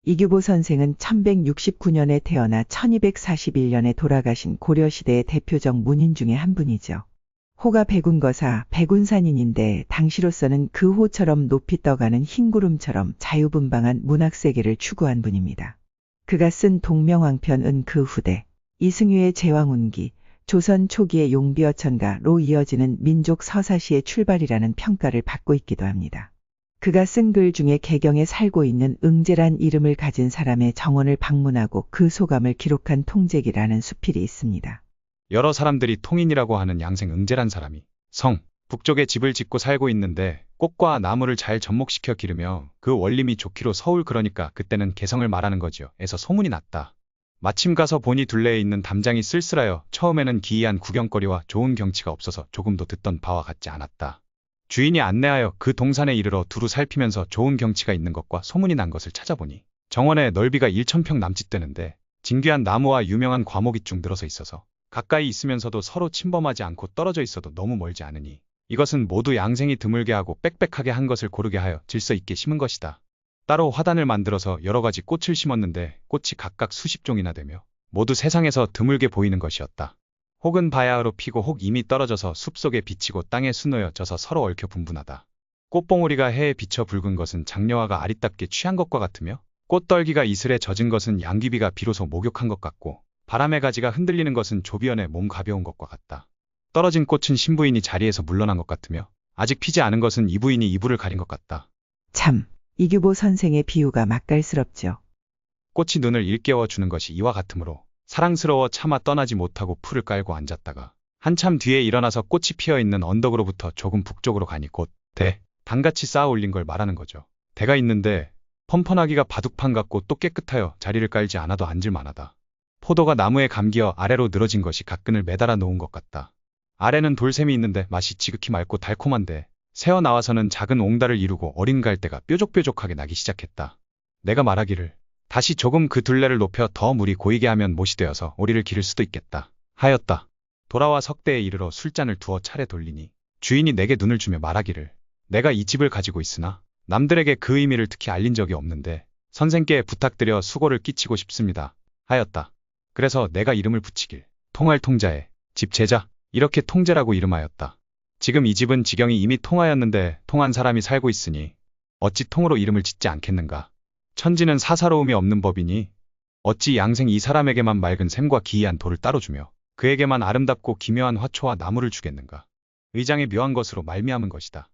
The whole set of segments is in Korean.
이규보 선생은 1169년에 태어나 1241년에 돌아가신 고려시대의 대표적 문인 중에 한 분이죠. 호가 백운거사, 백운산인인데 당시로서는 그 호처럼 높이 떠가는 흰 구름처럼 자유분방한 문학세계를 추구한 분입니다. 그가 쓴 동명왕편은 그 후대, 이승유의 제왕운기, 조선 초기의 용비어천가로 이어지는 민족 서사시의 출발이라는 평가를 받고 있기도 합니다. 그가 쓴 글 중에 개경에 살고 있는 응제란 이름을 가진 사람의 정원을 방문하고 그 소감을 기록한 통제기라는 수필이 있습니다. 여러 사람들이 통인이라고 하는 양생 응제란 사람이 성, 북쪽에 집을 짓고 살고 있는데 꽃과 나무를 잘 접목시켜 기르며 그 원림이 좋기로 서울 그러니까 그때는 개성을 말하는 거지요. 에서 소문이 났다. 마침 가서 보니 둘레에 있는 담장이 쓸쓸하여 처음에는 기이한 구경거리와 좋은 경치가 없어서 조금도 듣던 바와 같지 않았다. 주인이 안내하여 그 동산에 이르러 두루 살피면서 좋은 경치가 있는 것과 소문이 난 것을 찾아보니 정원의 넓이가 1000평 남짓되는데 진귀한 나무와 유명한 과목이 쭉 늘어서 있어서 가까이 있으면서도 서로 침범하지 않고 떨어져 있어도 너무 멀지 않으니 이것은 모두 양생이 드물게 하고 빽빽하게 한 것을 고르게 하여 질서 있게 심은 것이다. 따로 화단을 만들어서 여러 가지 꽃을 심었는데 꽃이 각각 수십 종이나 되며 모두 세상에서 드물게 보이는 것이었다. 혹은 바야흐로 피고 혹 이미 떨어져서 숲속에 비치고 땅에 수놓여 져서 서로 얽혀 분분하다. 꽃봉오리가 해에 비쳐 붉은 것은 장려화가 아리답게 취한 것과 같으며 꽃떨기가 이슬에 젖은 것은 양귀비가 비로소 목욕한 것 같고 바람의 가지가 흔들리는 것은 조비언의 몸 가벼운 것과 같다. 떨어진 꽃은 신부인이 자리에서 물러난 것 같으며 아직 피지 않은 것은 이부인이 이불을 가린 것 같다. 참, 이규보 선생의 비유가 맛깔스럽죠. 꽃이 눈을 일깨워 주는 것이 이와 같으므로 사랑스러워 차마 떠나지 못하고 풀을 깔고 앉았다가 한참 뒤에 일어나서 꽃이 피어있는 언덕으로부터 조금 북쪽으로 가니 곧 대, 단같이 쌓아 올린 걸 말하는 거죠. 대가 있는데 펀펀하기가 바둑판 같고 또 깨끗하여 자리를 깔지 않아도 앉을 만하다. 포도가 나무에 감기어 아래로 늘어진 것이 각근을 매달아 놓은 것 같다. 아래는 돌샘이 있는데 맛이 지극히 맑고 달콤한데 새어 나와서는 작은 옹달을 이루고 어린 갈대가 뾰족뾰족하게 나기 시작했다. 내가 말하기를 다시 조금 그 둘레를 높여 더 물이 고이게 하면 못이 되어서 오리를 기를 수도 있겠다 하였다. 돌아와 석대에 이르러 술잔을 두어 차례 돌리니 주인이 내게 눈을 주며 말하기를 내가 이 집을 가지고 있으나 남들에게 그 의미를 특히 알린 적이 없는데 선생께 부탁드려 수고를 끼치고 싶습니다 하였다. 그래서 내가 이름을 붙이길 통할 통자에 집 제자 이렇게 통제라고 이름하였다. 지금 이 집은 지경이 이미 통하였는데 통한 사람이 살고 있으니 어찌 통으로 이름을 짓지 않겠는가. 천지는 사사로움이 없는 법이니 어찌 양생 이 사람에게만 맑은 샘과 기이한 돌을 따로 주며 그에게만 아름답고 기묘한 화초와 나무를 주겠는가. 의장의 묘한 것으로 말미암은 것이다.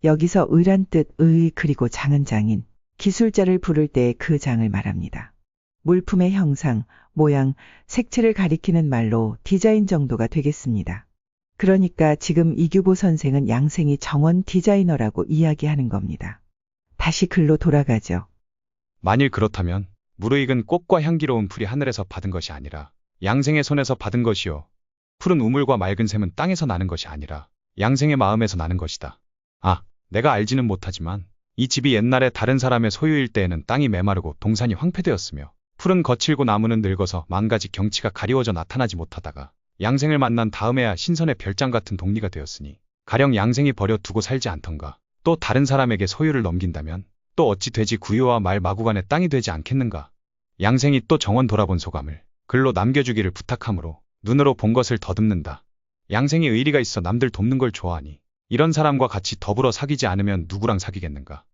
여기서 의란 뜻 의 그리고 장은 장인, 기술자를 부를 때의 그 장을 말합니다. 물품의 형상, 모양, 색채를 가리키는 말로 디자인 정도가 되겠습니다. 그러니까 지금 이규보 선생은 양생이 정원 디자이너라고 이야기하는 겁니다. 다시 글로 돌아가죠. 만일 그렇다면 무르익은 꽃과 향기로운 풀이 하늘에서 받은 것이 아니라 양생의 손에서 받은 것이요. 푸른 우물과 맑은 샘은 땅에서 나는 것이 아니라 양생의 마음에서 나는 것이다. 아, 내가 알지는 못하지만 이 집이 옛날에 다른 사람의 소유일 때에는 땅이 메마르고 동산이 황폐되었으며 풀은 거칠고 나무는 늙어서 만가지 경치가 가리워져 나타나지 못하다가 양생을 만난 다음에야 신선의 별장 같은 동리가 되었으니 가령 양생이 버려 두고 살지 않던가 또 다른 사람에게 소유를 넘긴다면 또 어찌 돼지 구유와 말 마구간의 땅이 되지 않겠는가. 양생이 또 정원 돌아본 소감을 글로 남겨주기를 부탁하므로 눈으로 본 것을 더듬는다. 양생이 의리가 있어 남들 돕는 걸 좋아하니 이런 사람과 같이 더불어 사귀지 않으면 누구랑 사귀겠는가.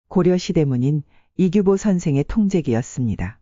고려시대 문인 이규보 선생의 통제기였습니다.